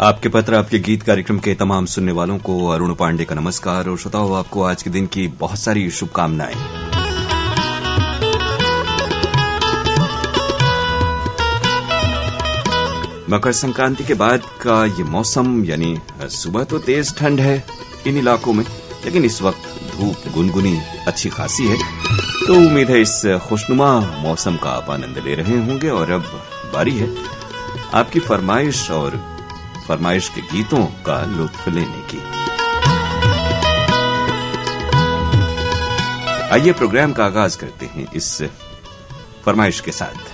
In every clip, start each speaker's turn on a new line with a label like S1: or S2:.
S1: आपके पत्र आपके गीत कार्यक्रम के तमाम सुनने वालों को अरुण पांडे का नमस्कार और श्रोताओं आपको आज के दिन की बहुत सारी शुभकामनाएं। मकर संक्रांति के बाद का ये मौसम, यानी सुबह तो तेज ठंड है इन इलाकों में, लेकिन इस वक्त धूप गुनगुनी अच्छी खासी है। तो उम्मीद है इस खुशनुमा मौसम का आप आनंद ले रहे होंगे और अब बारी है आपकी फरमाइश और फरमाइश के गीतों का लुत्फ लेने की। आइए प्रोग्राम का आगाज करते हैं इस फरमाइश के साथ।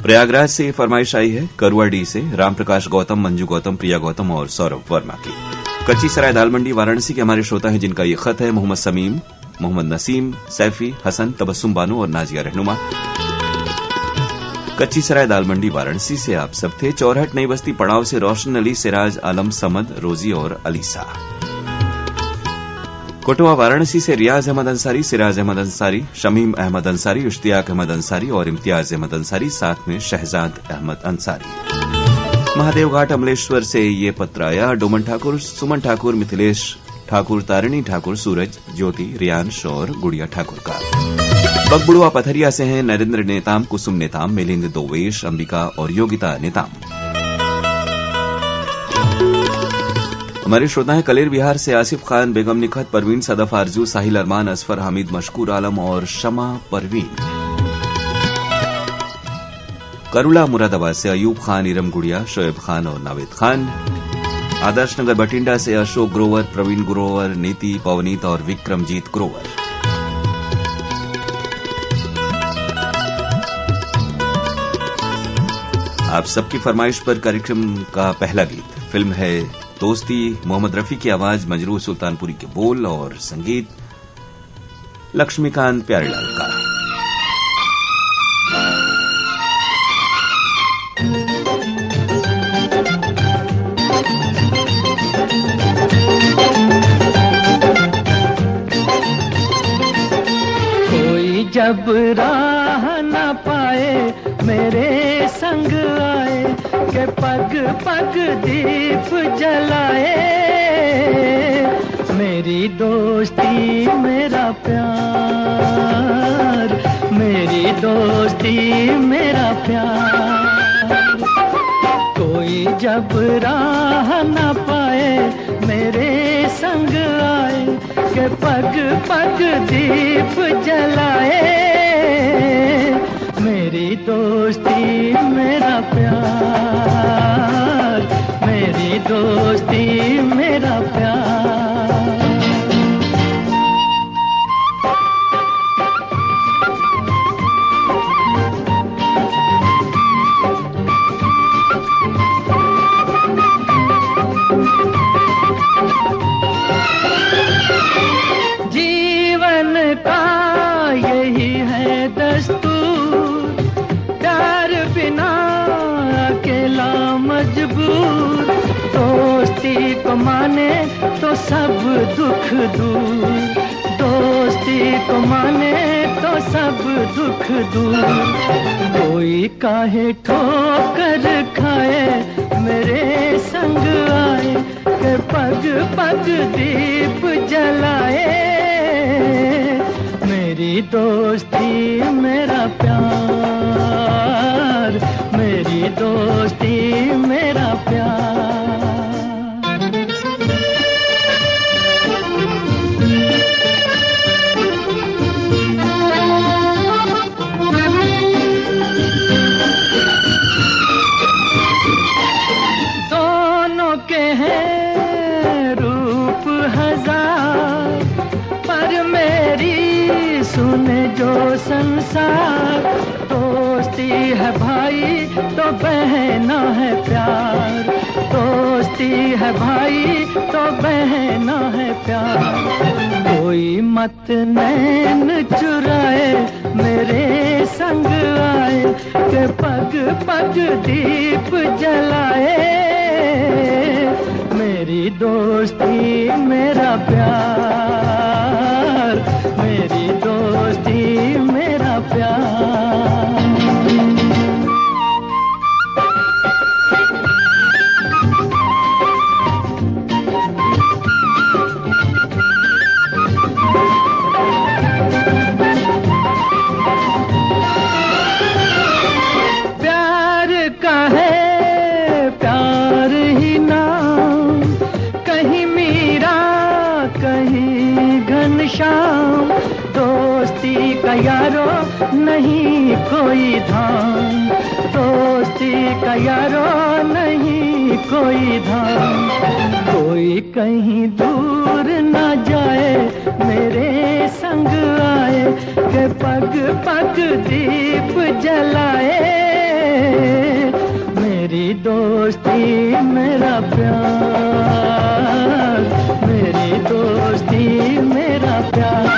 S1: प्रयागराज से ये फरमाइश आई है करुआडी से रामप्रकाश गौतम, मंजू गौतम, प्रिया गौतम और सौरभ वर्मा की। कच्ची सराय दालमंडी वाराणसी के हमारे श्रोता हैं जिनका ये खत है मोहम्मद समीम, मोहम्मद नसीम, सैफी, हसन, तबस्सुम बानो और नाजिया रहनुमा। कच्ची सराय दालमंडी वाराणसी से आप सब थे। चौरहट नई बस्ती पड़ाव से रोशन अली, सिराज आलम, समद, रोजी और अलीसा। कोटवा वाराणसी से रियाज अहमद अंसारी, सिराज अहमद अंसारी, शमीम अहमद अंसारी, इश्तियाक अहमद अंसारी और इम्तियाज अहमद अंसारी, साथ में शहजाद अहमद अंसारी। महादेव घाट अमलेश्वर से ये पत्र आया डोमन ठाकुर, सुमन ठाकुर, मिथिलेश ठाकुर, तारिणी ठाकुर, सूरज, ज्योति, रियांश और गुड़िया ठाकुर का। बगबुड़ुआ पथरिया से हैं नरेंद्र नेताम, कुसुम नेताम, मिलिंद दोवेश, अंबिका और योगिता नेताम। हमारे श्रोता हैं कलेर बिहार से आसिफ खान, बेगम निखत, परवीन, सदफ आरजू, साहिल अरमान, असफर हामिद, मशकूर आलम और शमा परवीन। करुला मुरादाबाद से अयूब खान, इरम गुड़िया, शोएब खान और नावेद खान। आदर्श नगर बठिंडा से अशोक ग्रोवर, प्रवीण ग्रोवर, नीति, पवनीत और विक्रमजीत ग्रोवर। आप सबकी फरमाइश पर कार्यक्रम का पहला गीत फिल्म है दोस्ती, मोहम्मद रफी की आवाज, मजरूह सुल्तानपुरी के बोल और संगीत लक्ष्मीकांत प्यारेलाल का।
S2: कोई जब राह न पाए मेरे संग आए के पग पग दीप जलाए। मेरी दोस्ती मेरा प्यार, मेरी दोस्ती मेरा प्यार। कोई जब राह न पाए मेरे संग आए के पग पग दीप जलाए। मेरी दोस्ती मेरा प्यार, मेरी दोस्ती मेरा प्यार। जीवन का यही है दस्तूर, प्यार बिना अकेला मजबूर। दोस्ती को माने तो सब दुख दूर, दोस्ती को माने तो सब दुख दूर। कोई काहे ठोकर खाए मेरे संग आए के पग पग दीप जलाए। मेरी दोस्ती मेरा प्यार, मेरी दोस्ती मेरा प्यार। दोनों के हैं रूप हजार, पर मेरी सुने जो संसार। दोस्ती है भाई तो बहना है प्यार, दोस्ती है भाई तो बहना है प्यार। कोई मत नैन चुराए मेरे संग आए के पग पग दीप जलाए। मेरी दोस्ती मेरा प्यार, मेरी दोस्ती मेरा प्यार। का यारो नहीं कोई धाम, दोस्ती का यारो नहीं कोई धाम। कोई कहीं दूर ना जाए मेरे संग आए, के पग पग दीप जलाए। मेरी दोस्ती मेरा प्यार, मेरी दोस्ती मेरा प्यार।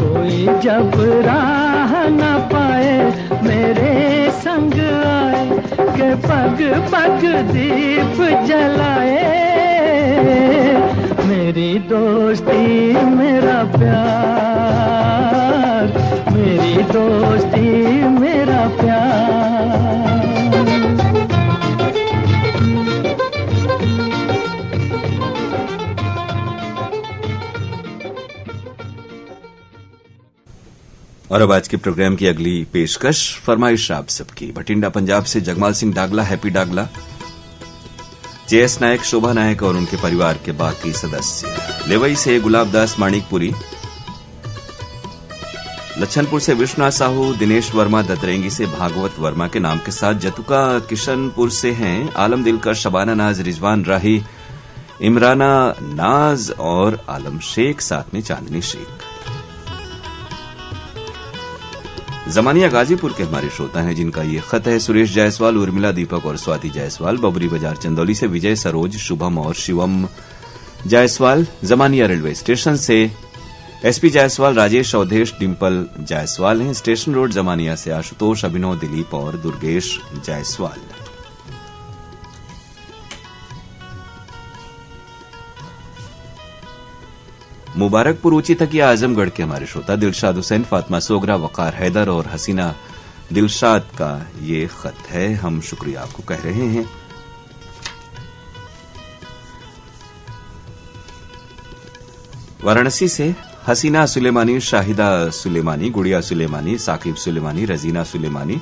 S2: कोई जब राह न पाए मेरे संग आए, के पग पग दीप जलाए। मेरी दोस्ती मेरा प्यार, मेरी दोस्ती मेरा प्यार।
S1: और अब आज के प्रोग्राम की अगली पेशकश फरमाइश आप सबकी। भटिंडा पंजाब से जगमाल सिंह डागला, हैप्पी डागला, जेएस नायक, शोभा नायक और उनके परिवार के बाकी सदस्य। लेवई से गुलाब दास माणिकपुरी, लच्छनपुर से विश्वनाथ साहू, दिनेश वर्मा, दतरेंगी से भागवत वर्मा के नाम के साथ जतुका किशनपुर से हैं आलम दिलकर, शबाना नाज, रिजवान राही, इमराना नाज और आलम शेख, साथ में चांदनी शेख। जमानिया गाजीपुर के हमारे श्रोता हैं जिनका ये खत है। सुरेश जायसवाल, उर्मिला, दीपक और स्वाति जायसवाल, बबरी बाजार चंदौली से विजय, सरोज, शुभम और शिवम जायसवाल। जमानिया रेलवे स्टेशन से एसपी जायसवाल, राजेश, अवधेश, डिम्पल जायसवाल हैं। स्टेशन रोड जमानिया से आशुतोष, अभिनव, दिलीप और दुर्गेश जायसवाल। मुबारकपुर ऊंची तकिया आजमगढ़ के हमारे श्रोता दिलशाद हुसैन, फातिमा सोगरा, वकार हैदर और हसीना दिलशाद का ये खत है। हम शुक्रिया आपको कह रहे हैं। वाराणसी से हसीना सुलेमानी, शाहिदा सुलेमानी, गुड़िया सुलेमानी, साकिब सुलेमानी, रजीना सुलेमानी,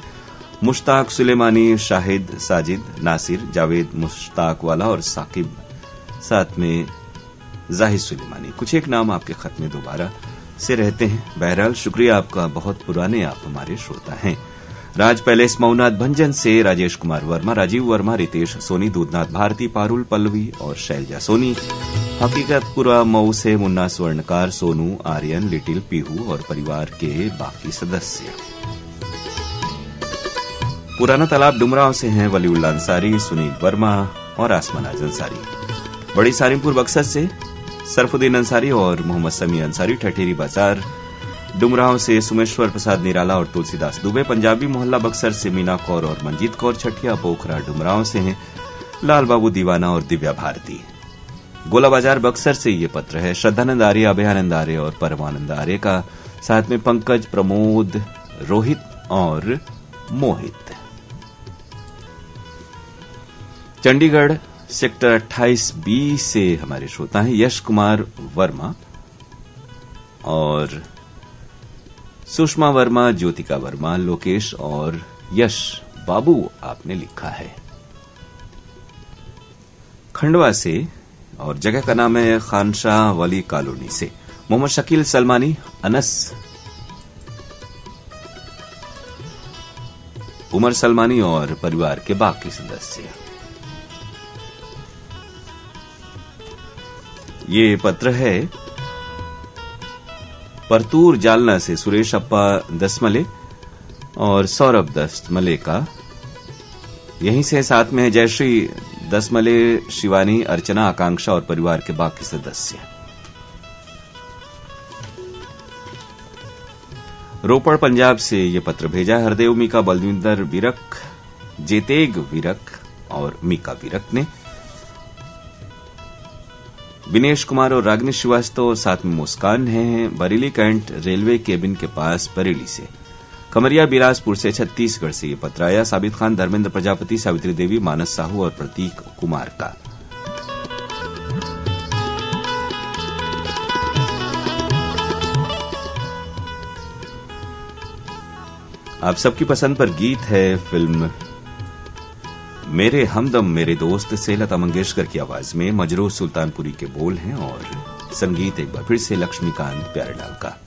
S1: मुश्ताक सुलेमानी, शाहिद, साजिद, नासिर, जावेद मुश्ताक वाला और साकिब, साथ में जाहिद सुलेमानी। कुछ एक नाम आपके खत में दोबारा से रहते हैं। बहरहाल शुक्रिया आपका, बहुत पुराने आप हमारे श्रोता हैं। राज पैलेस मऊनाथ भंजन से राजेश कुमार वर्मा, राजीव वर्मा, रितेश सोनी, दूधनाथ भारती, पारुल पल्लवी और शैलजा सोनी। हकीकतपुरा मऊ से मुन्ना स्वर्णकार, सोनू, आर्यन, लिटिल, पीहू और परिवार के बाकी सदस्य। पुराना तालाब डुमराव से हैं वलीउल्लाह अंसारी, सुनील वर्मा और आसमान आज अंसारी। बड़ी सारिमपुर बक्सर से सरफुद्दीन अंसारी और मोहम्मद समी अंसारी। ठठेरी बाजार डुमराव से सुमेश्वर प्रसाद निराला और तुलसीदास दुबे। पंजाबी मोहल्ला बक्सर से मीना कौर और मंजीत कौर छठिया। पोखरा डुमराव से हैं लाल बाबू दीवाना और दिव्या भारती। गोला बाजार बक्सर से ये पत्र है श्रद्धानंद आर्य, अभयानंद आर्य और परमानंद आर्य का, साथ में पंकज, प्रमोद, रोहित और मोहित। चंडीगढ़ सेक्टर 28B से हमारे श्रोता हैं यश कुमार वर्मा और सुषमा वर्मा, ज्योतिका वर्मा, लोकेश और यश बाबू आपने लिखा है। खंडवा से और जगह का नाम है खानशाह वाली कॉलोनी से मोहम्मद शकील सलमानी, अनस, उमर सलमानी और परिवार के बाकी सदस्य। ये पत्र है परतूर जालना से सुरेश अप्पा दसमले और सौरभ दसमले का। यहीं से साथ में जयश्री दसमले, शिवानी, अर्चना, आकांक्षा और परिवार के बाकी सदस्य। रोपड़ पंजाब से ये पत्र भेजा है हरदेव, मीका, बलविंदर विरक, जेतेग विरक और मीका विरक ने। विनेश कुमार और रागिनी श्रीवास्तव और साथ में मुस्कान हैं बरेली कैंट रेलवे केबिन के पास बरेली से। कमरिया बिलासपुर से छत्तीसगढ़ से ये पत्र आया साबित खान, धर्मेंद्र प्रजापति, सावित्री देवी, मानस साहू और प्रतीक कुमार का। आप सबकी पसंद पर गीत है फिल्म मेरे हमदम मेरे दोस्त से लता मंगेशकर की आवाज में, मजरूह सुल्तानपुरी के बोल हैं और संगीत एक बार फिर से लक्ष्मीकांत प्यारेलाल का।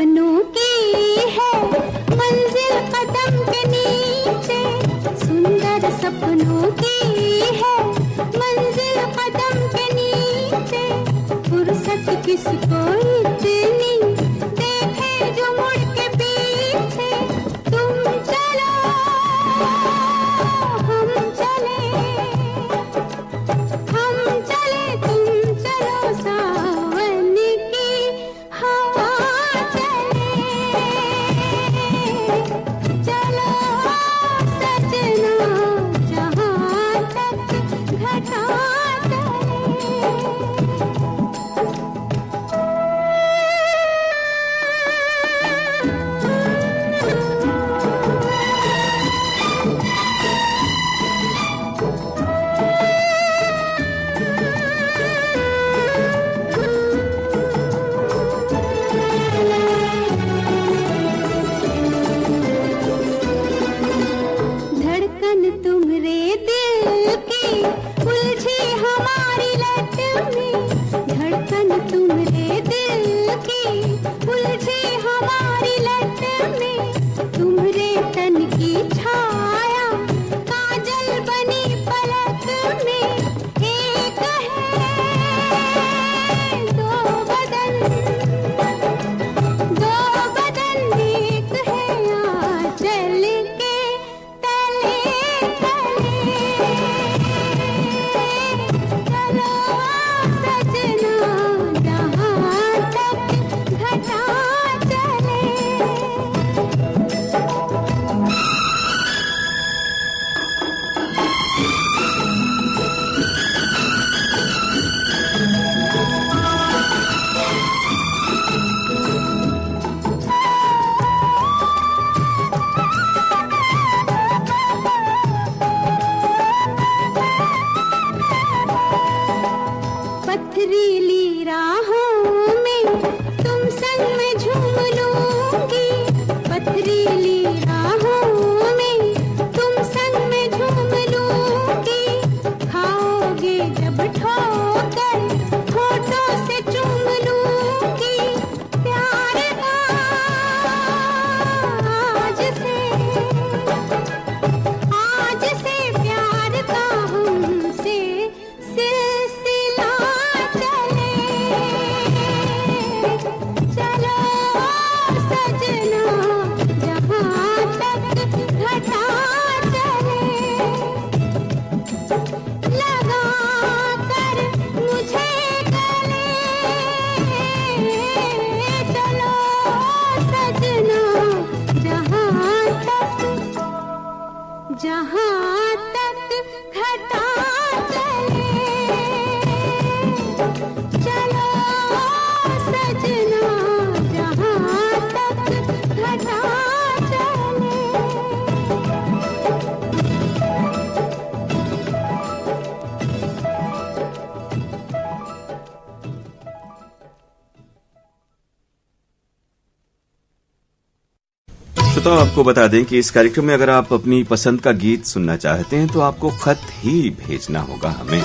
S3: सपनों की है मंजिल कदम के नीचे, सुंदर सपनों की है मंजिल कदम के नीचे। फुर्सत किसको इतनी देखे जो मुड़ के पीछे। तुम चलो हम चले, हम चले तुम चलो, सावन की हवा चले। चलो सजना जहाँ तक घटा धड़कन तुम्हारे दिल की उलझी हमारी लट में, धड़कन तुम्हारे दिल की उलझी हमारी लट में। तुम्हारे तन की छाया काजल बनी पलक में। एक है दो बदन, दो बदन एक है आंचल के तले तले। चलो सजना जहाँ तक घटा चले। पथरीली राहों में तुम संग में झूम लूंगी, पथरीली राहों में तुम संग में झूम लूंगी। खाओगे जब ठोकर होठों से चूम लूंगी। प्यार का आज से प्यार का हमसे सिलसिला चले। चलो सजना जहाँ तक घटा चले। लगा कर मुझे गले, चलो सजना जहाँ तक घटा चले। चलो सजना जहाँ तक घटा चले।
S1: श्रोताओं, आपको बता दें कि इस कार्यक्रम में अगर आप अपनी पसंद का गीत सुनना चाहते हैं तो आपको खत ही भेजना होगा हमें।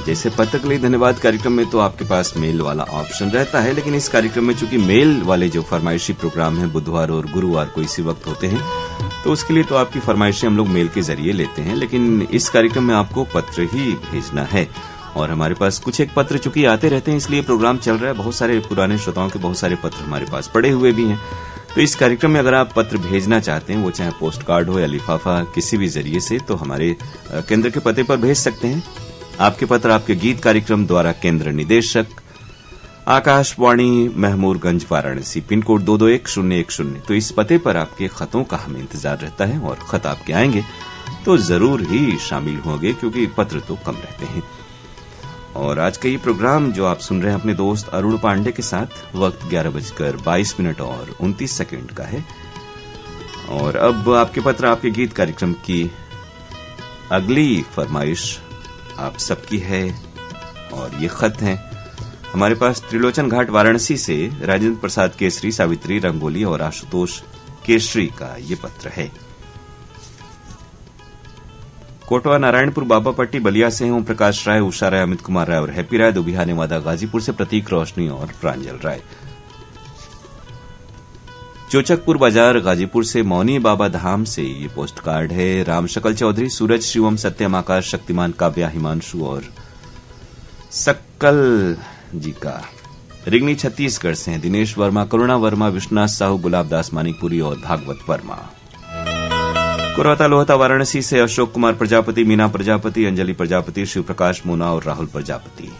S1: जैसे पत्र के लिए धन्यवाद कार्यक्रम में तो आपके पास मेल वाला ऑप्शन रहता है, लेकिन इस कार्यक्रम में चूंकि मेल वाले जो फरमाइशी प्रोग्राम है बुधवार और गुरुवार को इसी वक्त होते हैं, तो उसके लिए तो आपकी फरमाइशें हम लोग मेल के जरिए लेते हैं, लेकिन इस कार्यक्रम में आपको पत्र ही भेजना है। और हमारे पास कुछ एक पत्र चूंकि आते रहते हैं, इसलिए प्रोग्राम चल रहा है। बहुत सारे पुराने श्रोताओं के बहुत सारे पत्र हमारे पास पड़े हुए भी हैं। तो इस कार्यक्रम में अगर आप पत्र भेजना चाहते हैं, वो चाहे पोस्ट कार्ड हो या लिफाफा, किसी भी जरिए से, तो हमारे केंद्र के पते पर भेज सकते हैं। आपके पत्र आपके गीत कार्यक्रम द्वारा केंद्र निदेशक आकाशवाणी महमूरगंज वाराणसी, पिन कोड 221010। तो इस पते पर आपके खतों का हमें इंतजार रहता है, और खत आपके आएंगे तो जरूर ही शामिल होंगे, क्योंकि पत्र तो कम रहते हैं। और आज का ये प्रोग्राम जो आप सुन रहे हैं अपने दोस्त अरुण पांडे के साथ, वक्त 11:22 और 29 सेकंड का है। और अब आपके पत्र आपके गीत कार्यक्रम की अगली फरमाइश आप सबकी है, और ये खत हैं हमारे पास त्रिलोचन घाट वाराणसी से राजेंद्र प्रसाद केसरी, सावित्री रंगोली और आशुतोष केसरी का ये पत्र है। कोटवा नारायणपुर बाबापट्टी बलिया से ओम प्रकाश राय, उषा राय, अमित कुमार राय और हैप्पी राय। दुबिहा नेवादा गाजीपुर से प्रतीक रोशनी और प्रांजल राय। चोचकपुर बाजार गाजीपुर से मौनी बाबा धाम से ये पोस्ट कार्ड है। राम शकल चौधरी, सूरज, शिवम, सत्यम, आकाश, शक्तिमान, काव्या, हिमांशु और सक्कल जी का रिगनी छत्तीसगढ़ से हैं। दिनेश वर्मा, करुणा वर्मा, विश्वनाथ साहू, गुलाब दास मानिकपुरी और भागवत वर्मा। कुरवता लोहता वाराणसी से अशोक कुमार प्रजापति, मीना प्रजापति, अंजलि प्रजापति, शिव प्रकाश मोना और राहुल प्रजापति।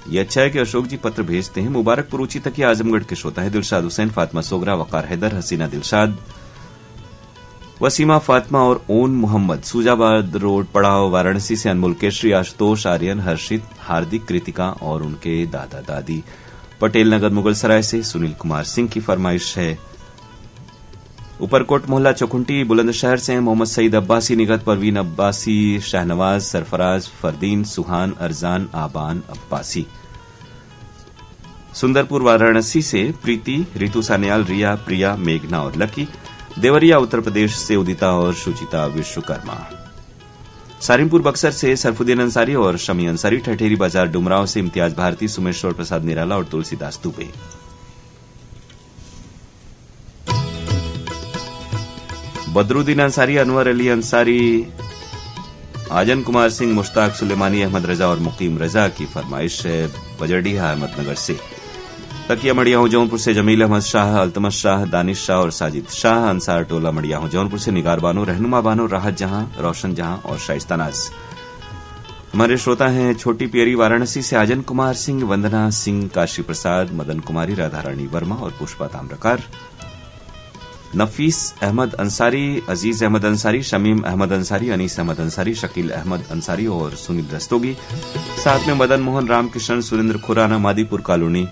S1: ये अच्छा है कि अशोक जी पत्र भेजते हैं। मुबारकपुर ऊंची तक आजमगढ़ के श्रोता है दिलशाद हुसैन, फातिमा सोगरा, वकार हैदर, हसीना दिलशाद, वसीमा फातिमा और ओन मोहम्मद। सूजाबाद रोड पड़ाव वाराणसी से अनमोल केशरी, आशुतोष, आर्यन, हर्षित, हार्दिक, कृतिका और उनके दादा दादी। पटेल नगर मुगल सराय से सुनील कुमार सिंह की फरमाइश है। ऊपरकोट मोहल्ला चौखुंटी बुलंदशहर से मोहम्मद सईद अब्बासी, निगत परवीन अब्बासी, शहनवाज, सरफराज, फरदीन, सुहान, अरजान, आबान अब्बासी। सुंदरपुर वाराणसी से प्रीति, रितु सान्याल, रिया, प्रिया, मेघना और लकी। देवरिया उत्तर प्रदेश से उदिता और शुचिता विश्वकर्मा। सारिमपुर बक्सर से सरफुद्दीन अंसारी और शमी अंसारी। ठठेरी बाजार डुमराव से इम्तियाज भारती, सुमेश्वर प्रसाद निराला और तुलसीदास दुबे। बदरुद्दीन अंसारी, अनवर अली अंसारी, आजन कुमार सिंह, मुश्ताक सुलेमानी, अहमद रजा और मुकीम रजा की फरमाइश है। बजरडीहा अहमदनगर से। तकिया मड़ियाहू जौनपुर से जमील अहमद शाह, अल्तमश शाह, दानिश शाह और साजिद शाह। अंसार टोला मड़ियाहू जौनपुर से निगार बानो, रहनुमा बानो, राहत जहां, रोशन जहां और शाइस्ता नाज। हमारे श्रोता हैं छोटी पियरी वाराणसी से आजन कुमार सिंह, वंदना सिंह, काशी प्रसाद, मदन कुमारी, राधारानी वर्मा और पुष्पा ताम्रकार। नफीस अहमद अंसारी, अजीज अहमद अंसारी, शमीम अहमद अंसारी, अनीस अहमद अंसारी, शकील अहमद अंसारी और सुनील रस्तोगी। साथ में मदन मोहन, रामकिशन, सुरेंद्र खुराना, मादीपुर कॉलोनी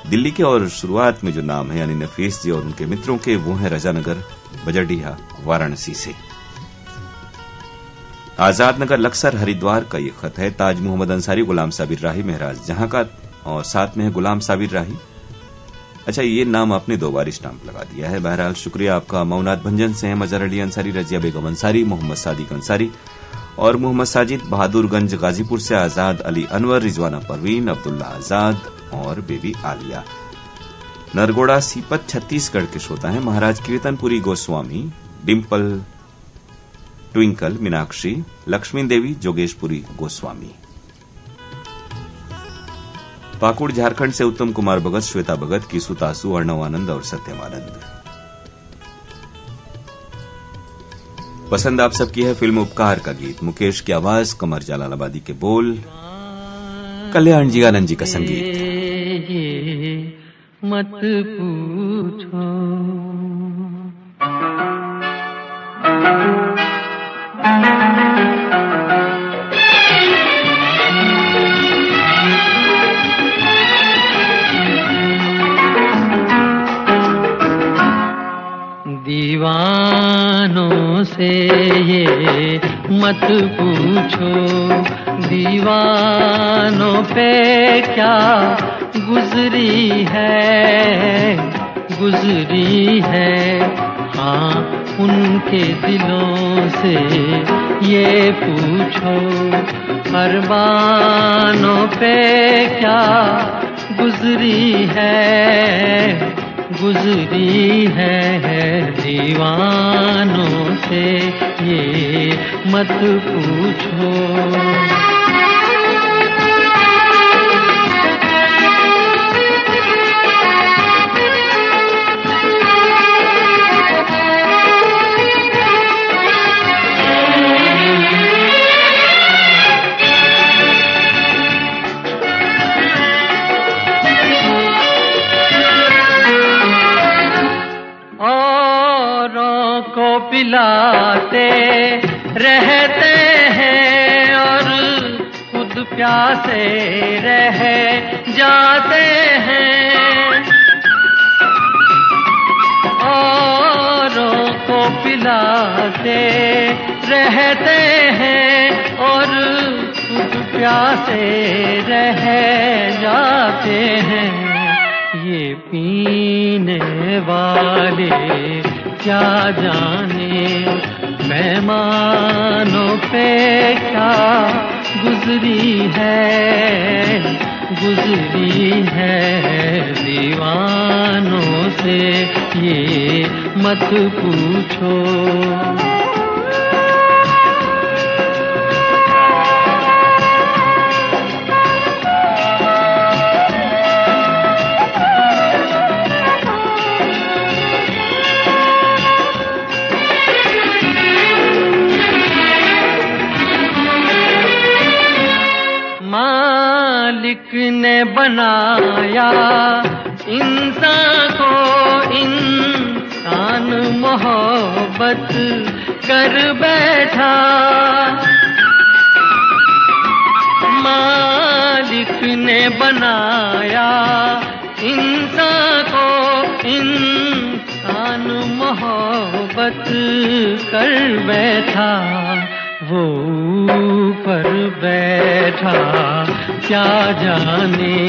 S1: दिल्ली के। और शुरुआत में जो नाम है यानी नफीस जी और उनके मित्रों के, वो है रजानगर बजरडीहा वाराणसी से। आजाद नगर लक्सर हरिद्वार का ये खत है। ताज मोहम्मद अंसारी, गुलाम साबिर राही, महराज जहां का और साथ में है गुलाम साबिर राही। अच्छा, ये नाम आपने 2 बार स्टाम्प लगा दिया है। बहरहाल शुक्रिया आपका। मौनाथ भंजन से हैं मजहर अली अंसारी, रजिया बेगम अंसारी, मोहम्मद सादिक अंसारी और मोहम्मद साजिद। बहादुरगंज गाजीपुर से आजाद अली अनवर, रिजवाना परवीन, अब्दुल्ला आजाद और बेबी आलिया। नरगोड़ा सीपत छत्तीसगढ़ के श्रोता हैं महाराज कीर्तनपुरी गोस्वामी, डिम्पल, ट्विंकल, मीनाक्षी, लक्ष्मी देवी, जोगेशपुरी गोस्वामी। पाकुड़ झारखंड से उत्तम कुमार भगत, श्वेता भगत, कीसु तासु, अर्णव आनंद और सत्यम आनंद। पसंद आप सबकी है फिल्म उपकार का गीत। मुकेश की आवाज, कमर जलालाबादी के बोल, कल्याण जी आनंद जी का संगीत।
S2: मत पूछो दीवानों से ये मत पूछो, दीवानों पे क्या गुजरी है, हाँ उनके दिलों से ये पूछो, अरमानों पे क्या गुजरी है, दीवानों से ये मत पूछो। पिलाते रहते हैं और खुद प्यासे रह जाते हैं, औरों को पिलाते रहते हैं और खुद प्यासे रह जाते हैं। ये पीने वाले क्या जाने मेहमानों पे क्या गुजरी है, गुजरी है दीवानों से ये मत पूछो। मालिक ने बनाया इंसान को, इंसान मोहब्बत कर बैठा। मालिक ने बनाया इंसान को, इंसान मोहब्बत कर बैठा। वो ऊपर बैठा क्या जाने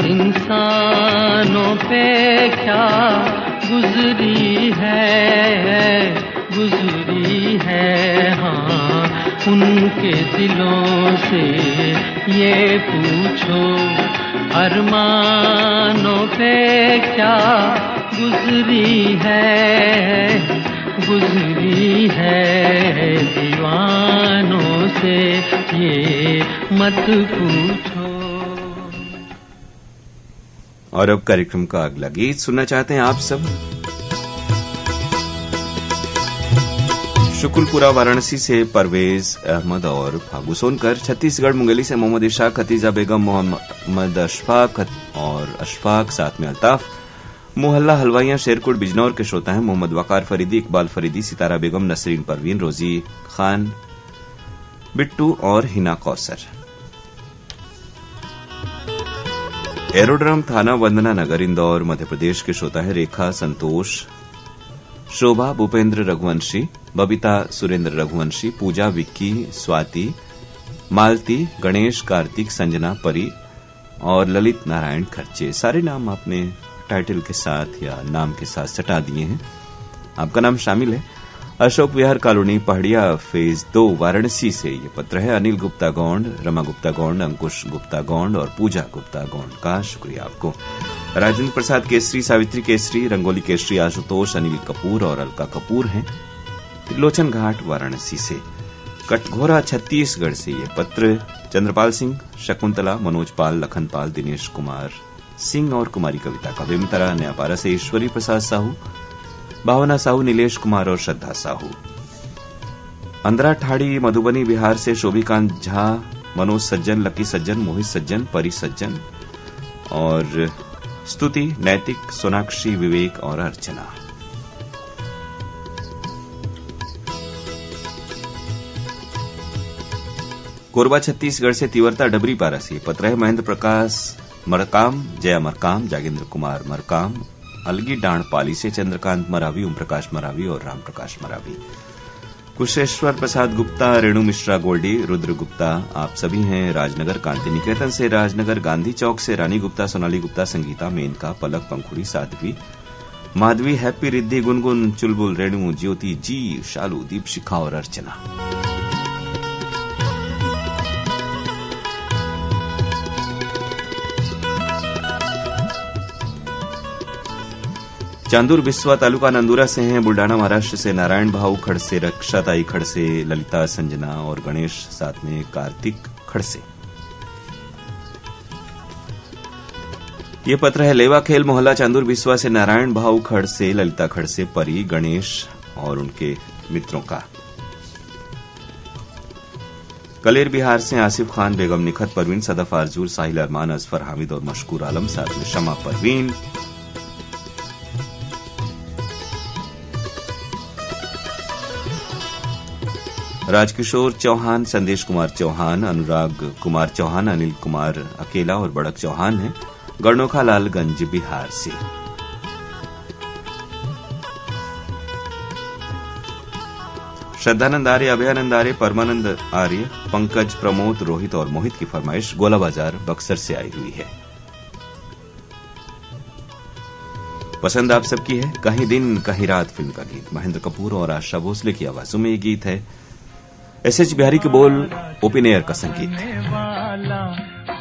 S2: इंसानों पे क्या गुजरी है हाँ उनके दिलों से ये पूछो। अरमानों पे क्या गुजरी है दीवानों से ये मत पूछो।
S1: और अब कार्यक्रम का अगला गीत सुनना चाहते हैं आप सब। शुकुलपुरा वाराणसी से परवेज अहमद और फागू सोनकर, छत्तीसगढ़ मुंगेली से मोहम्मद इशाक, खतीजा बेगम, मोहम्मद अशफाक और अशफाक, साथ में अल्ताफ, मोहल्ला हलवाइयां शेरकुट बिजनौर के श्रोता हैं मोहम्मद वकार फरीदी, इकबाल फरीदी, सितारा बेगम, नसरीन परवीन, रोजी खान, बिट्टू और हिना कौसर। एरोड्रम थाना वंदना नगर इंदौर मध्य प्रदेश के श्रोता है रेखा, संतोष, शोभा, भूपेंद्र रघुवंशी, बबीता सुरेंद्र रघुवंशी, पूजा, विक्की, स्वाति, मालती, गणेश, कार्तिक, संजना, परी और ललित नारायण खर्चे। सारे नाम आपने टाइटल के साथ या नाम के साथ सटा दिए हैं। आपका नाम शामिल है। अशोक विहार कॉलोनी, पहाड़िया, फेज 2, वाराणसी से ये पत्र है। अनिल गुप्ता गौंड, रमा गुप्ता गौंड, अंकुश गुप्ता गौंड और पूजा गुप्ता गौंड का शुक्रिया आपको। राजेंद्र प्रसाद केसरी, सावित्री केसरी, रंगोली केसरी, आशुतोष, अनिल कपूर और अलका कपूर हैं त्रिलोचन घाट वाराणसी से। कटघोरा छत्तीसगढ़ से ये पत्र चंद्रपाल सिंह, शकुंतला, मनोज पाल, लखन पाल, दिनेश कुमार सिंह और कुमारी कविता का। बेमतरा न्यापारा से ईश्वरी प्रसाद साहू, भावना साहू, नीलेश कुमार और श्रद्धा साहू। अंदरा ठाड़ी मधुबनी बिहार से शोभिकांत झा, मनोज सज्जन, लकी सज्जन, मोहित सज्जन, परी सज्जन और स्तुति, नैतिक, सोनाक्षी, विवेक और अर्चना। कोरबा छत्तीसगढ़ से तिवरता डबरी पारा से पत्र है महेंद्र प्रकाश मरकाम, जया मरकाम, जागेंद्र कुमार मरकाम, अलगी डांड पाली से चंद्रकांत मरावी, ओम प्रकाश मरावी और राम प्रकाश मरावी। कुशेश्वर प्रसाद गुप्ता, रेणु मिश्रा गोल्डी, रुद्र गुप्ता, आप सभी हैं राजनगर कांति निकेतन से। राजनगर गांधी चौक से रानी गुप्ता, सोनाली गुप्ता, संगीता, मेनका, पलक, पंखुड़ी, साध्वी, माधवी, हैप्पी, रिद्धि, गुनगुन, चुलबुल, रेणु, ज्योति, जी, शालू, दीपशिखा और अर्चना। चांदूर बिस्वा तालुका नंदुरा से हैं। बुल्डाना महाराष्ट्र से नारायण भाऊ खड़से, रक्षाताई खड़से, ललिता, संजना और गणेश, साथ में कार्तिक खड़से। ये पत्र है लेवा खेल मोहल्ला चांदूर बिस्वा से नारायण भाऊ खड़से, ललिता खड़से, परी, गणेश और उनके मित्रों का। कलेर बिहार से आसिफ खान, बेगम निखत परवीन, सदफ आरजूर, साहिल अरमान, असफर हामिद और मशकूर आलम, साथ में शमा परवीन। राजकिशोर चौहान, संदेश कुमार चौहान, अनुराग कुमार चौहान, अनिल कुमार अकेला और बड़क चौहान हैं गणोखा लालगंज बिहार से। श्रद्धानंद आर्य, अभयानंद आर्य, परमानंद आर्य, पंकज, प्रमोद, रोहित और मोहित की फरमाइश गोला बाजार बक्सर से आई हुई है। पसंद आप सबकी है कहीं दिन कहीं रात फिल्म का गीत। महेंद्र कपूर और आशा भोसले की आवाजों में ये गीत है। एस.एच. बिहारी के बोल, ओपन एयर का संगीत।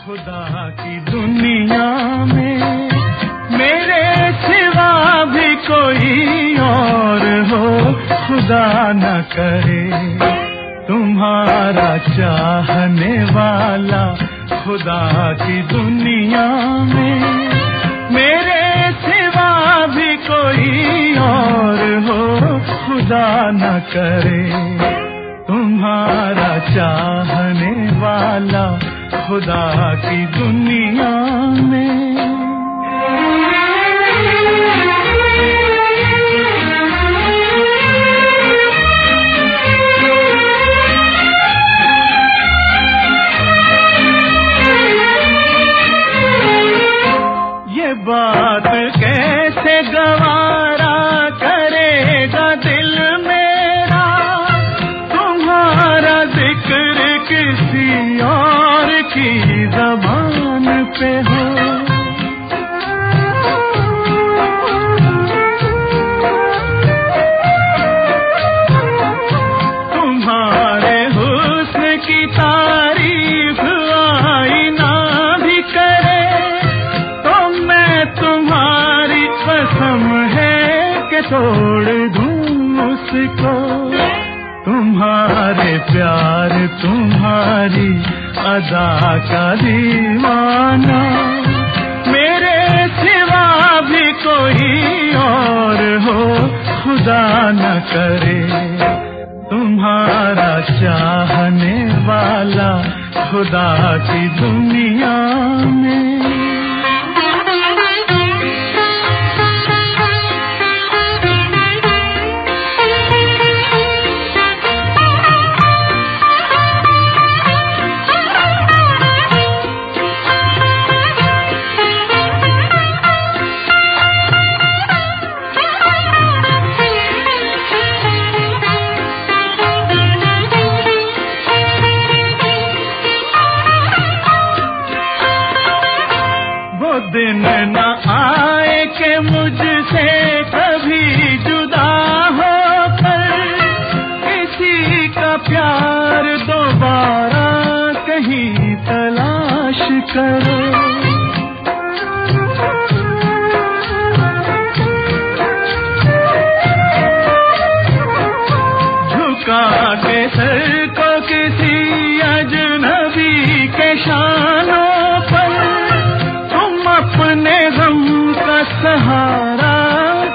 S4: खुदा की दुनिया में मेरे सिवा भी कोई और हो, खुदा न करे। तुम्हारा चाहने वाला खुदा की दुनिया में मेरे सिवा भी कोई और हो, खुदा न करे। तुम्हारा चाहने वाला खुदा की दुनिया में। ये बात कैसे गवारा करेगा दिल मेरा, तुम्हारा जिक्र किसी और की ज़बान पे हो। तुम्हारे हुस्न की तारीफ आईना भी करे तो मैं तुम्हारी कसम है कि तोड़ दूं उसको। तुम्हारे प्यार तुम्हारी अदा का दीवाना मेरे सिवा भी कोई और हो, खुदा न करे। तुम्हारा चाहने वाला खुदा की दुनिया में। दिन न आए कि मुझसे कभी जुदा होकर किसी का प्यार दोबारा कहीं तलाश करो। झुका के सर को किसी अजनबी के शानों पर अपने गम का सहारा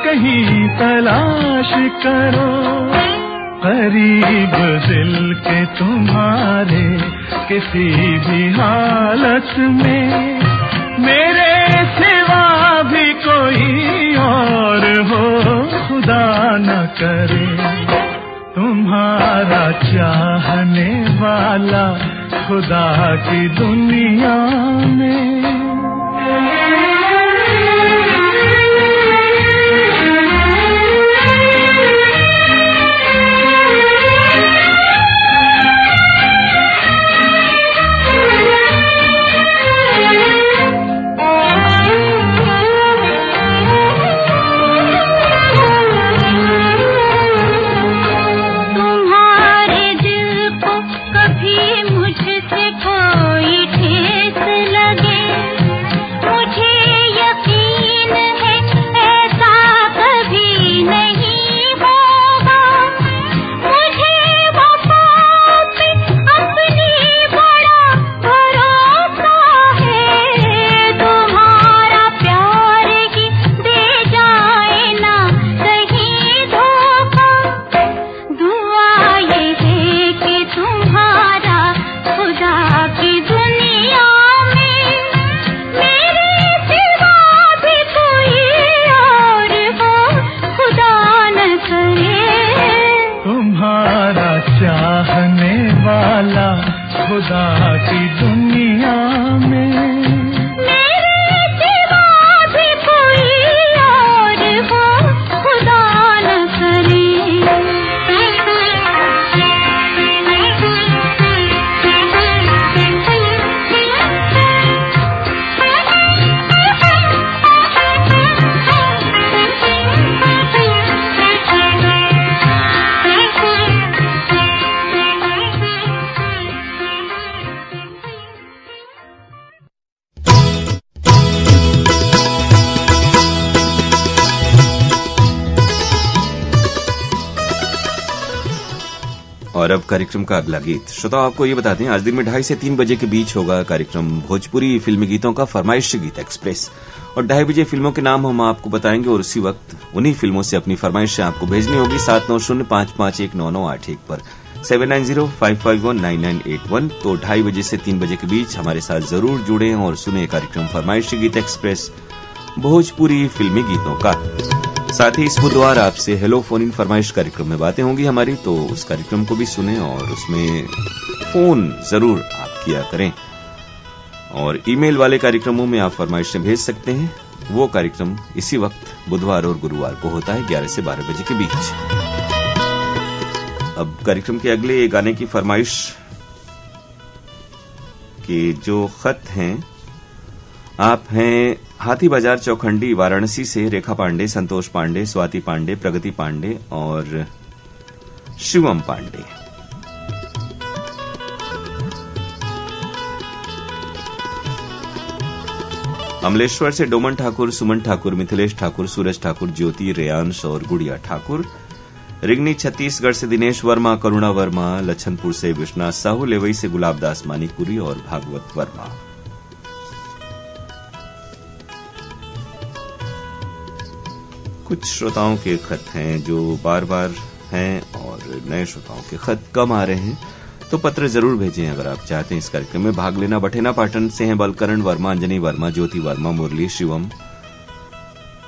S4: कहीं तलाश करो। करीब दिल के तुम्हारे किसी भी हालत में मेरे सिवा भी कोई और हो, खुदा न करे। तुम्हारा चाहने वाला खुदा की दुनिया में।
S3: मुझसे कोई ठेस लगे
S1: और अब कार्यक्रम का अगला गीत। श्रोताओं, आपको ये बताते हैं आज दिन में 2:30 से 3 बजे के बीच होगा कार्यक्रम भोजपुरी फिल्मी गीतों का फरमाइशी गीत एक्सप्रेस, और 2:30 बजे फिल्मों के नाम हम आपको बताएंगे और उसी वक्त उन्हीं फिल्मों से अपनी फरमाइशें आपको भेजनी होगी 7905519981 पर 7905519981। तो 2:30 बजे से 3 बजे के बीच हमारे साथ जरूर जुड़े और सुने कार्यक्रम फरमाइशी गीत एक्सप्रेस भोजपुरी फिल्मी गीतों का। साथ ही इस बुधवार आपसे हेलो फोन इन फरमाइश कार्यक्रम में बातें होंगी हमारी, तो उस कार्यक्रम को भी सुने और उसमें फोन जरूर आप किया करें। और ईमेल वाले कार्यक्रमों में आप फरमाइशें भेज सकते हैं, वो कार्यक्रम इसी वक्त बुधवार और गुरुवार को होता है 11 से 12 बजे के बीच। अब कार्यक्रम के अगले गाने की फरमाइश के जो खत हैं, आप हैं हाथी बाजार चौखंडी वाराणसी से रेखा पांडे, संतोष पांडे, स्वाति पांडे, प्रगति पांडे और शिवम पांडे। अमलेश्वर से डोमन ठाकुर, सुमन ठाकुर, मिथिलेश ठाकुर, सूरज ठाकुर, ज्योति, रेयांश और गुड़िया ठाकुर। रिगनी छत्तीसगढ़ से दिनेश वर्मा, करुणा वर्मा, लछनपुर से विश्वनाथ साहू, लेवई से गुलाबदास मानिकपुरी और भागवत वर्मा। कुछ श्रोताओं के खत हैं जो बार बार हैं और नए श्रोताओं के खत कम आ रहे हैं, तो पत्र जरूर भेजें अगर आप चाहते हैं इस कार्यक्रम में भाग लेना। बठेना पाटन से हैं बलकरण वर्मा, अंजनी वर्मा, ज्योति वर्मा, मुरली, शिवम।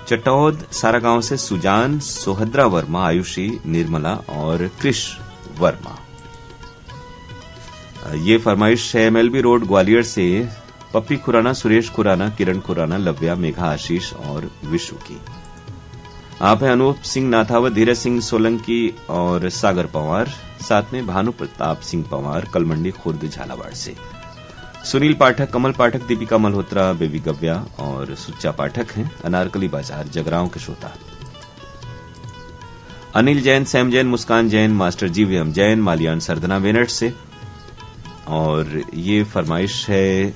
S1: चटौद सारागांव से सुजान, सोहद्रा वर्मा, आयुषी, निर्मला और कृष वर्मा। ये फरमाइश है MLB रोड ग्वालियर से पप्पी खुराना, सुरेश खुराना, किरण खुराना, लव्या, मेघा, आशीष और विशु की। आप हैं अनूप सिंह नाथावत, धीरज सिंह सोलंकी और सागर पवार, साथ में भानु प्रताप सिंह पवार, कलमंडी खुर्द झालावाड़ से। सुनील पाठक, कमल पाठक, दीपिका मल्होत्रा, बेबी गव्या और सुच्चा पाठक हैं अनारकली बाजार जगरांव के श्रोता। अनिल जैन, सैम जैन, मुस्कान जैन, मास्टर जीवीएम जैन, मालियान सरदना वेनट से। और ये फरमाइश है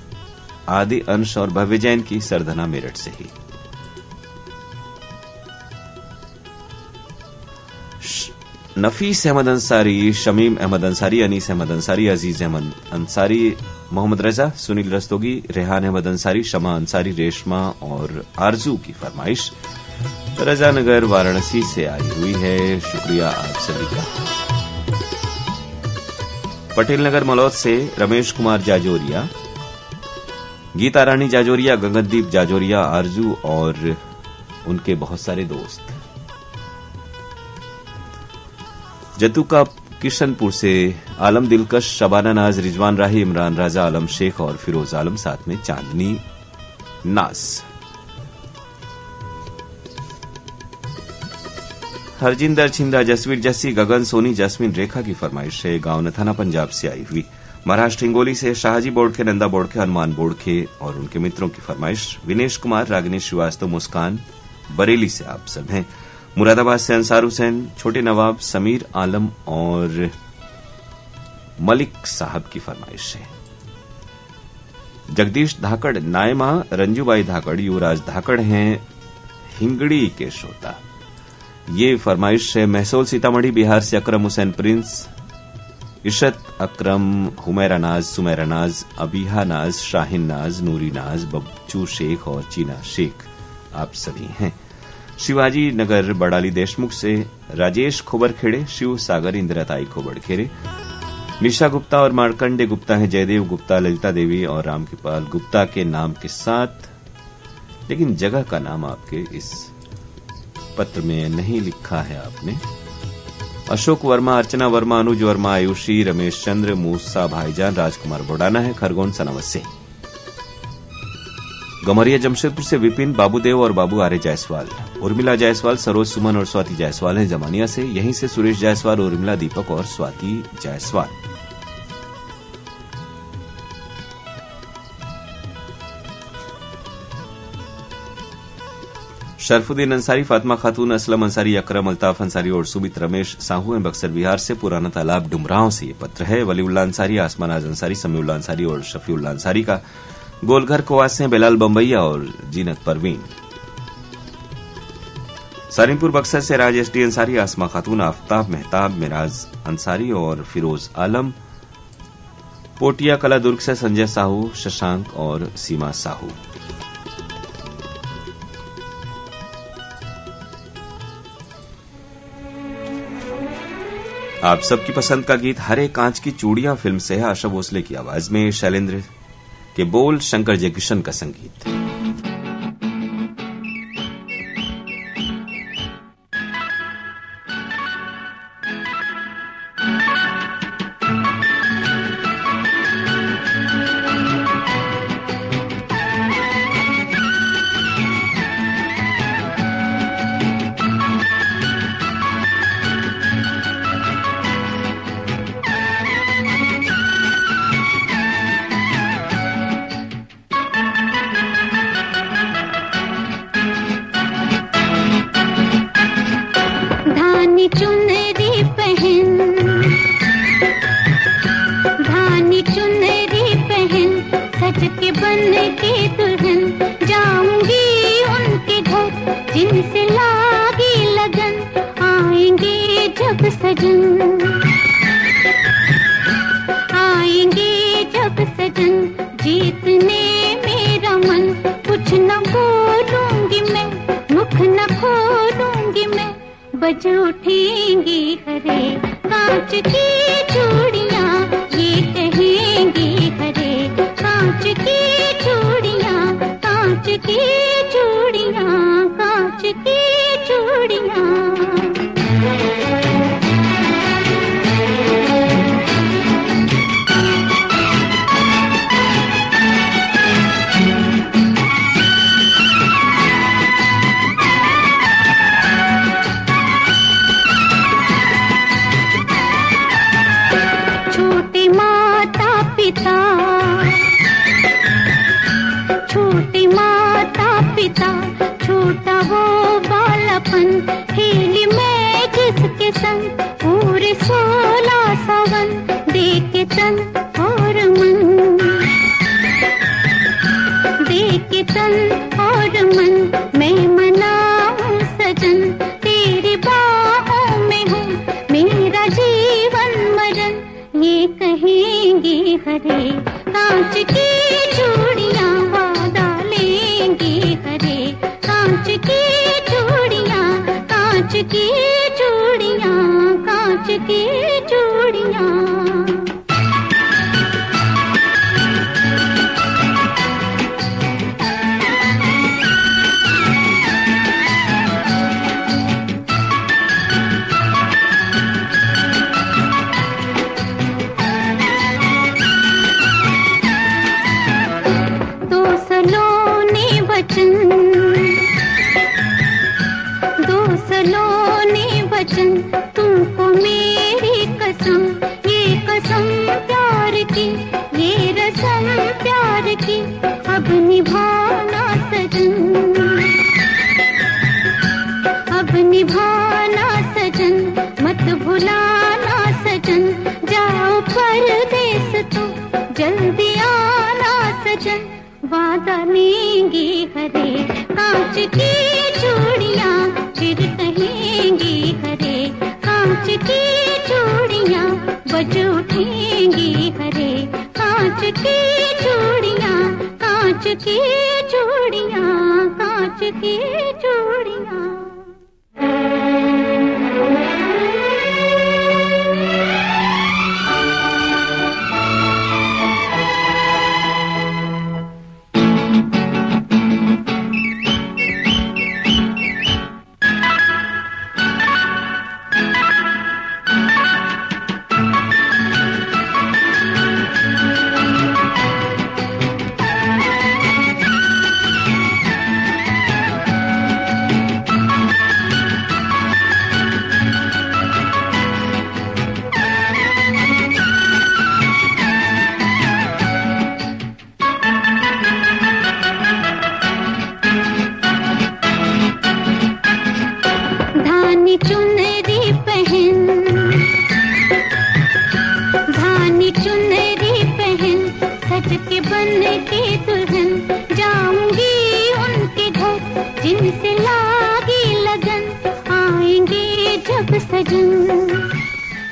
S1: आदि अंश और भव्य जैन की, सरदना मेरठ से ही। नफीस अहमद अंसारी, शमीम अहमद अंसारी, अनीस अहमद अंसारी, अजीज अहमद अंसारी, मोहम्मद रजा, सुनील रस्तोगी, रेहान अहमद अंसारी, शमा अंसारी, रेशमा और आरजू की फरमाइश रजानगर वाराणसी से आई हुई है। शुक्रिया आप सभी का। पटेल नगर मलौद से रमेश कुमार जाजोरिया, गीता रानी जाजोरिया, गगनदीप जाजोरिया, आरजू और उनके बहुत सारे दोस्त। जतुका किशनपुर से आलम दिलकश, शबाना नाज, रिजवान राही, इमरान राजा, आलम शेख और फिरोज आलम, साथ में चांदनी नाज। हरजिंदर छिंदा, जसवीर जस्सी, गगन सोनी, जस्मिन रेखा की फरमाइश है गांव नथाना पंजाब से आई हुई। महाराष्ट्र हिंगोली से शाहजी बोड़खे, नंदा बोड़खे, हनुमान बोड़खे और उनके मित्रों की फरमाइश। विनेश कुमार, रागिनी श्रीवास्तव, मुस्कान बरेली से आप सब हैं। मुरादाबाद से अंसार हुसैन, छोटे नवाब, समीर आलम और मलिक साहब की फरमाइश है। जगदीश धाकड़, नायमा, रंजूबाई धाकड़, युवराज धाकड़ हैं हिंगड़ी के श्रोता। ये फरमाइश है महसोल सीतामढ़ी बिहार से अकरम हुसैन प्रिंस, इशत अकरम, हुमैरा नाज, सुमैरा नाज, अबीहा नाज, शाहिन नाज, नूरी नाज, बच्चू शेख और चीना शेख आप सभी हैं। शिवाजी नगर बड़ाली देशमुख से राजेश खोबरखेड़े, शिव सागर, इंदिराताई खोबड़खेड़े, निशा गुप्ता और मार्कंडे गुप्ता हैं, जयदेव गुप्ता, ललिता देवी और रामकृपाल गुप्ता के नाम के साथ, लेकिन जगह का नाम आपके इस पत्र में नहीं लिखा है आपने। अशोक वर्मा, अर्चना वर्मा, अनुज वर्मा, आयुषी, रमेश चंद्र, मूसा भाईजान, राजकुमार बोडाना है खरगोन सनावत से। गमरिया जमशेदपुर से विपिन, बाबूदेव और बाबू आर्य जायसवाल, उर्मिला जायसवाल, सरोज सुमन और स्वाति जायसवाल हैं जमानिया से। यहीं से सुरेश जायसवाल, उर्मिला, दीपक और स्वाति जायसवाल। शरफुद्दीन अंसारी, फातिमा खातून, असलम अंसारी, अकरम, अल्ताफ अंसारी और सुमित रमेश साहू हैं बक्सर बिहार से। पुराना तालाब डुमरांव से ये पत्र है। वलीउल्लाह अंसारी, आसमान आज अंसारी, समीउल्लाह अंसारी और शफीउल्लाह अंसारी का। गोलघर कोवास से बेलाल बम्बैया और जीनत परवीन। सारिमपुर बक्सर से राजेश डी अंसारी, आसमा खातून, आफ्ताब मेहताब, मिराज अंसारी और फिरोज आलम। पोटिया कला दुर्ग से संजय साहू, शशांक और सीमा साहू। आप सबकी पसंद का गीत हरे कांच की चूड़ियां फिल्म से है। आशा भोसले की आवाज में, शैलेंद्र के बोल, शंकर जयकिशन का संगीत।
S3: बज उठेंगी हरे कांच की चूड़ियां, ये कहेंगी हरे कांच की चूड़ियां, कांच की चूड़ियां, कांच की चूड़ियां। छोटे माता पिता, छोटा वो बालापन, खेली मैं जिसके संग पूरे 16 सावन, देके तन और मन, देके तन और मन, मैं मनाऊं सजन, तेरी बाहों में हूँ मेरा जीवन मरण, ये कहेंगी हरे कांच की चूड़ियां, वादा लेंगी हरे कांच की चूड़ियां, कांच की चूड़ियां, कांच की चूड़ियां। तुमको मेरी कसम, ये कसम प्यार की, ये रसम प्यार की, अब निभाना सजन, अब निभाना सजन, मत भुलाना सजन, जाओ परदेस तो जल्दी आना सजन, वादा लेंगी हरे कांच की चूड़ियां, फिर कहेंगी हरे कांच की चूड़ियां, बज उठेंगी हरे कांच की चूड़ियां, कांच की चूड़ियां, कांच की चूड़ियां। जिनसे लागी लगन सजन।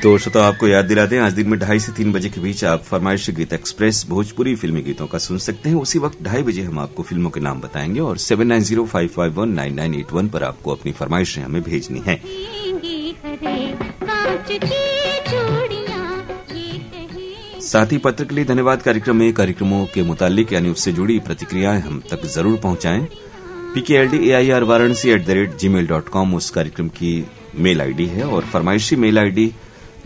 S1: तो श्रोता आपको याद दिला दें, आज दिन में 2:30 से 3 बजे के बीच आप फरमाइशी गीत एक्सप्रेस भोजपुरी फिल्मी गीतों का सुन सकते हैं। उसी वक्त 2:30 बजे हम आपको फिल्मों के नाम बताएंगे और 7905519981 पर आपको अपनी फरमाइशें हमें भेजनी है। साथ ही पत्र के लिए धन्यवाद कार्यक्रम में कार्यक्रमों के मुतालिक यानी उससे जुड़ी प्रतिक्रियाएं हम तक जरूर पहुंचाएं। PKLDAIR-varanasi@gmail.com उस कार्यक्रम की मेल आईडी है और फरमाइशी मेल आईडी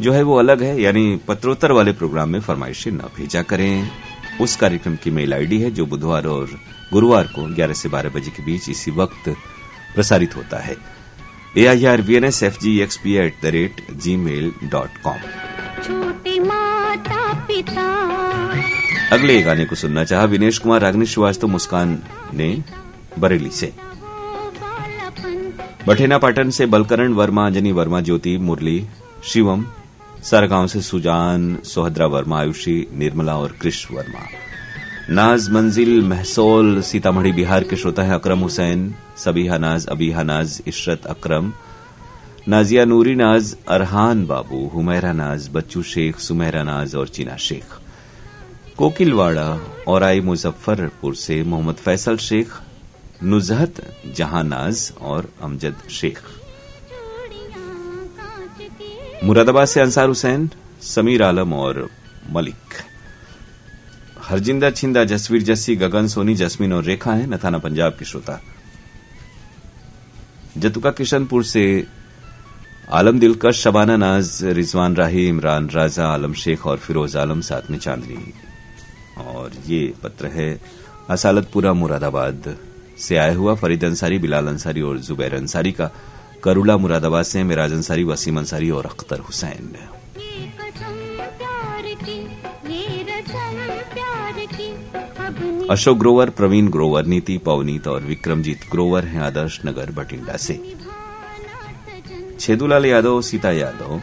S1: जो है वो अलग है, यानी पत्रोत्तर वाले प्रोग्राम में फरमाइशें न भेजा करें। उस कार्यक्रम की मेल आईडी है जो बुधवार और गुरुवार को 11 से 12 बजे के बीच इसी वक्त प्रसारित होता है। AIRVNSFGXP@gmail.com।
S3: छोटे माता पिता
S1: अगले गाने को सुनना चाहा विनेश कुमार, रागिनी श्रीवास्तव, मुस्कान ने बरेली से। बठेना पाटन से बलकरण वर्मा, अंजनी वर्मा, ज्योति, मुरली, शिवम, सरगांव से सुजान, सोहद्रा वर्मा, आयुषी, निर्मला और कृष वर्मा। नाज मंजिल महसौल सीतामढ़ी बिहार के श्रोता है अकरम हुसैन, सबीहा नाज, अबीहा नाज, इशरत अकरम, नाजिया नूरी नाज, अरहान बाबू, हुमैरा नाज, बच्चू शेख, सुमेरा नाज और चीना शेख। कोकिलवाड़ा और आई मुजफ्फरपुर से मोहम्मद फैसल शेख, नुजहत जहां नाज और अमजद शेख। मुरादाबाद से अंसार हुसैन, समीर आलम और मलिक। हरजिंदर छिंदा, जसवीर जस्सी, गगन सोनी, जस्मीन और रेखा हैं नथाना पंजाब के श्रोता। जतुका किशनपुर से आलम दिलकश, शबाना नाज, रिजवान राही, इमरान राजा, आलम शेख और फिरोज आलम, साथ में चांदनी। और ये पत्र है असालतपुरा मुरादाबाद से आया हुआ फरीद अंसारी, बिलाल अंसारी और जुबैर अंसारी का। करुला मुरादाबाद से मिराज अंसारी, वसीम अंसारी और अख्तर हुसैन। अशोक ग्रोवर, प्रवीण ग्रोवर, नीति पवनीत और विक्रमजीत ग्रोवर हैं आदर्श नगर बठिंडा से। छेदूलाल यादव, सीता यादव,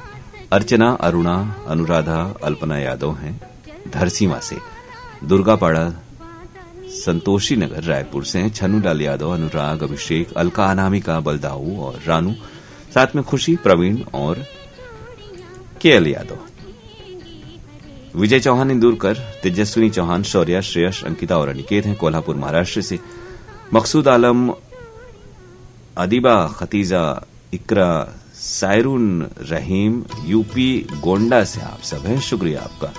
S1: अर्चना, अरुणा, अनुराधा, अल्पना यादव हैं धरसीवा से। दुर्गापाड़ा संतोषी नगर रायपुर से हैं छन्नूलाल यादव, अनुराग, अभिषेक, अलका, अनामिका, बलदाऊ और रानू, साथ में खुशी, प्रवीण और केएल यादव। विजय चौहान इंदुरकर, तेजस्विनी चौहान, शौर्या, श्रेयस, अंकिता और अनिकेत हैं कोल्हापुर महाराष्ट्र से। मकसूद आलम, अदीबा, खतीजा, इकरा, सायरून रहीम, यूपी गोंडा से आप सब हैं, शुक्रिया आपका।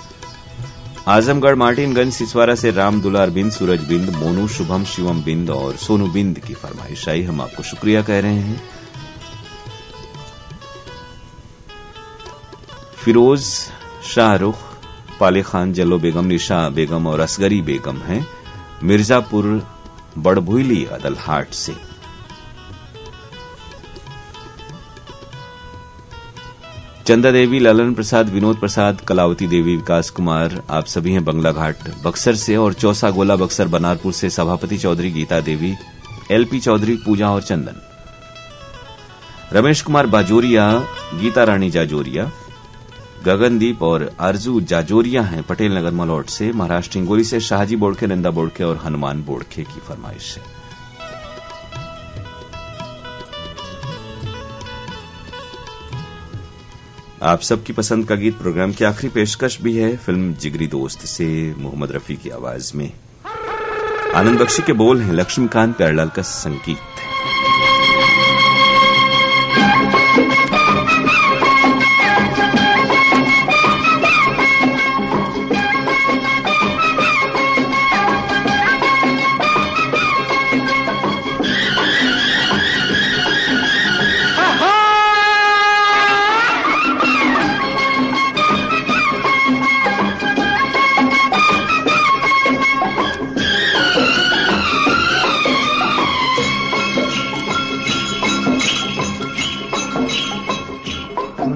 S1: आजमगढ़ मार्टिनगंज सिसवारा से राम दुलार बिंद, सूरज बिंद, मोनू, शुभम, शिवम बिंद और सोनू बिंद की फरमाइश आई, हम आपको शुक्रिया कह रहे हैं। फिरोज, शाहरुख, पाले खान, जल्लो बेगम, निशा बेगम और असगरी बेगम हैं मिर्जापुर बड़भुईली अदलहाट से। चंदा देवी, ललन प्रसाद, विनोद प्रसाद, कलावती देवी, विकास कुमार, आप सभी हैं बंगला घाट बक्सर से। और चौसा गोला बक्सर बनारपुर से सभापति चौधरी, गीता देवी, एलपी चौधरी, पूजा और चंदन। रमेश कुमार बाजोरिया, गीता रानी जाजोरिया, गगनदीप और आरजू जाजोरिया हैं पटेल नगर मलौट से। महाराष्ट्र हिंगोली से शाहजी बोड़खे, नंदा बोड़खे और हनुमान बोड़खे की फरमाइश है। आप सबकी पसंद का गीत प्रोग्राम की आखिरी पेशकश भी है फिल्म जिगरी दोस्त से मोहम्मद रफी की आवाज में। आनंद बख्शी के बोल हैं, लक्ष्मीकांत प्यारेलाल का संगीत।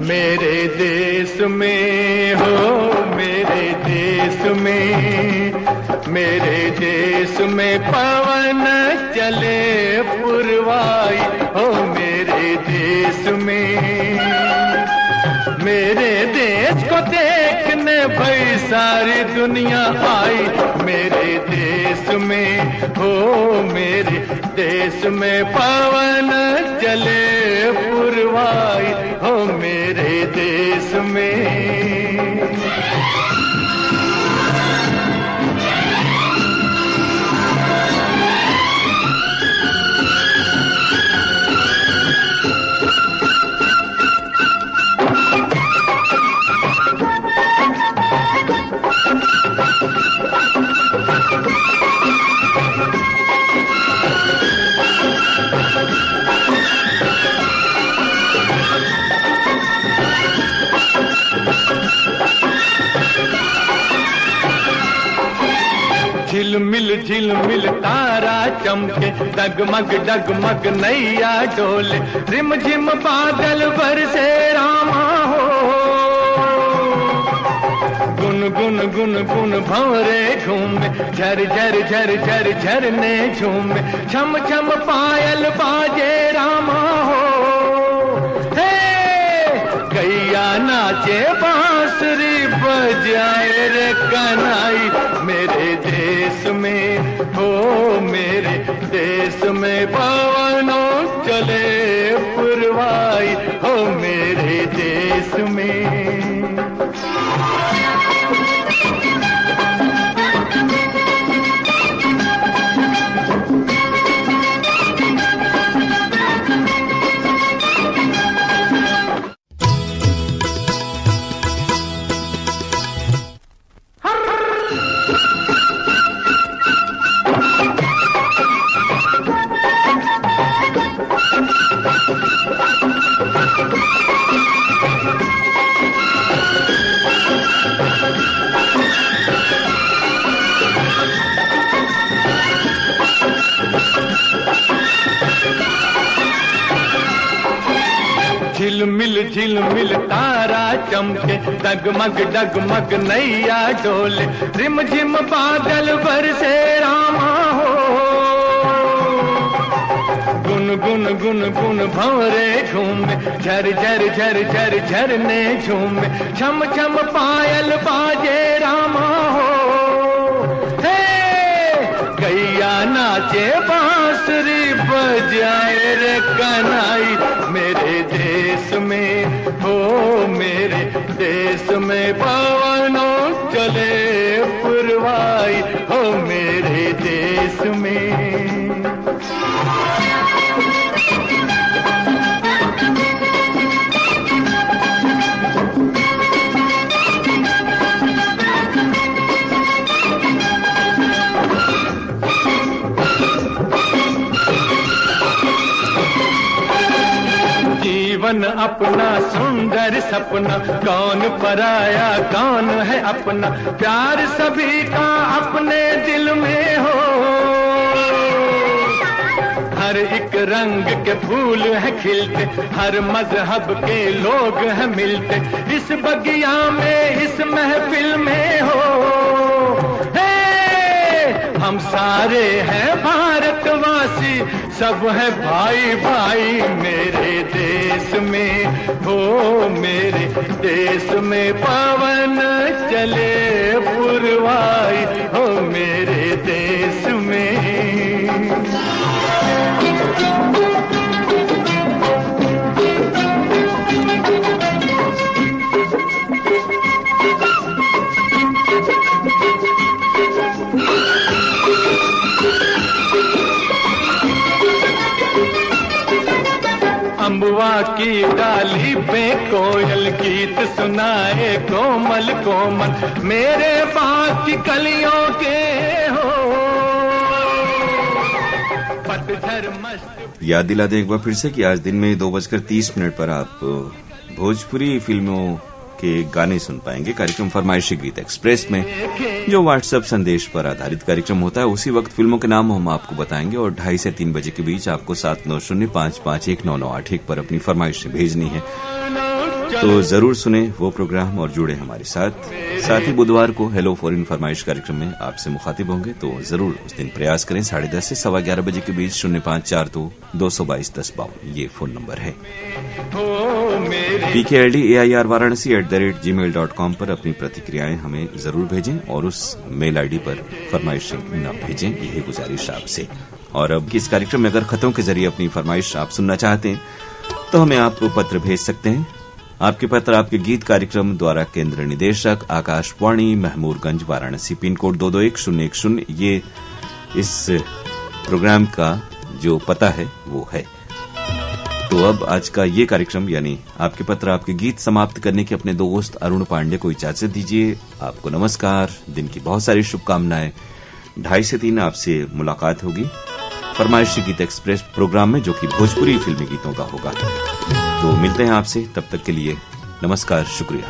S4: मेरे देश में हो, मेरे देश में, मेरे देश में पवन चले पुरवाई हो, मेरे देश में। मेरे देश को देखने भाई सारी दुनिया आई, मेरे देश में हो, मेरे देश में पवन चले पुरवाई हो, में। झिलमिल तारा चमके, डगमग डगमग नैया डोले, रिमझिम बादल बरसे रामा हो। गुन गुन गुन गुन भंवरे घूमे, झर झर झर झर झरने झूमे, छम छम पायल बाजे रामा हो। हे गैया नाचे बांसुरी बजाए रे कन्हई, मेरे देश में हो मेरे देश में पवनों चले पुरवाई हो मेरे देश में। झिलमिल तारा चमके, डगमग डगमग नैया डोले, रिमझिम बादल बरसे रामा हो। गुन गुन गुन गुन भंवरे घूमे, झर झर झर झर झरने झूमे, छम छम पायल बाजे रामा हो। हे गैया नाचे बांसुरी बजाए रे कन्हई, मेरे देश में हो मेरे देश में पवनों चले पुरवाई हो मेरे देश में। जीवन अपना सुंदर सपना, कौन पराया कौन है अपना, प्यार सभी का अपने दिल में हो। हर एक रंग के फूल है खिलते, हर मजहब के लोग हैं मिलते, इस बगिया में इस महफिल में हो। हम सारे हैं भारतवासी, सब है भाई भाई मेरे देश में हो मेरे देश में पवन चले पुरवाई हो मेरे देश में। अम्बुआ की डाली पे कोयल गीत सुनाए कोमल कोमल, मेरे बाग की कलियों के हो पतझर मस्त।
S1: याद दिला दें एक बार फिर से कि आज दिन में 2:30 पर आप भोजपुरी फिल्मों के गाने सुन पाएंगे कार्यक्रम फरमाइशी गीत एक्सप्रेस में, जो व्हाट्सएप संदेश पर आधारित कार्यक्रम होता है। उसी वक्त फिल्मों के नाम हम आपको बताएंगे और 2:30 से 3 बजे के बीच आपको 7905519981 पर अपनी फरमाइशें भेजनी है। तो जरूर सुने वो प्रोग्राम और जुड़े हमारे साथ। साथ ही बुधवार को हेलो फॉरेन फरमाइश कार्यक्रम में आपसे मुखातिब होंगे, तो जरूर उस दिन प्रयास करें 10:30 से 11:15 बजे के बीच 0542-222-1052 ये फोन नंबर है। PKLD Varanasi @gmail.com पर अपनी प्रतिक्रियाएं हमें जरूर भेजें और उस मेल आईडी पर फरमाइशें न भेजें, यही गुजारिश आपसे। और अब इस कार्यक्रम में अगर खतों के जरिए अपनी फरमाइश आप सुनना चाहते हैं तो हमें आप पत्र भेज सकते हैं। आपके पत्र आपके गीत कार्यक्रम द्वारा केंद्र निदेशक आकाशवाणी महमूरगंज वाराणसी, पिन कोड 221010, ये इस प्रोग्राम का जो पता है वो है। तो अब आज का ये कार्यक्रम यानी आपके पत्र आपके गीत समाप्त करने के अपने दोस्त अरुण पांडे को इजाजत दीजिए। आपको नमस्कार, दिन की बहुत सारी शुभकामनाएं। 2:30 से 3 आपसे मुलाकात होगी फरमाइशी गीत एक्सप्रेस प्रोग्राम में, जो कि भोजपुरी फिल्मी गीतों का होगा। तो मिलते हैं आपसे, तब तक के लिए नमस्कार, शुक्रिया।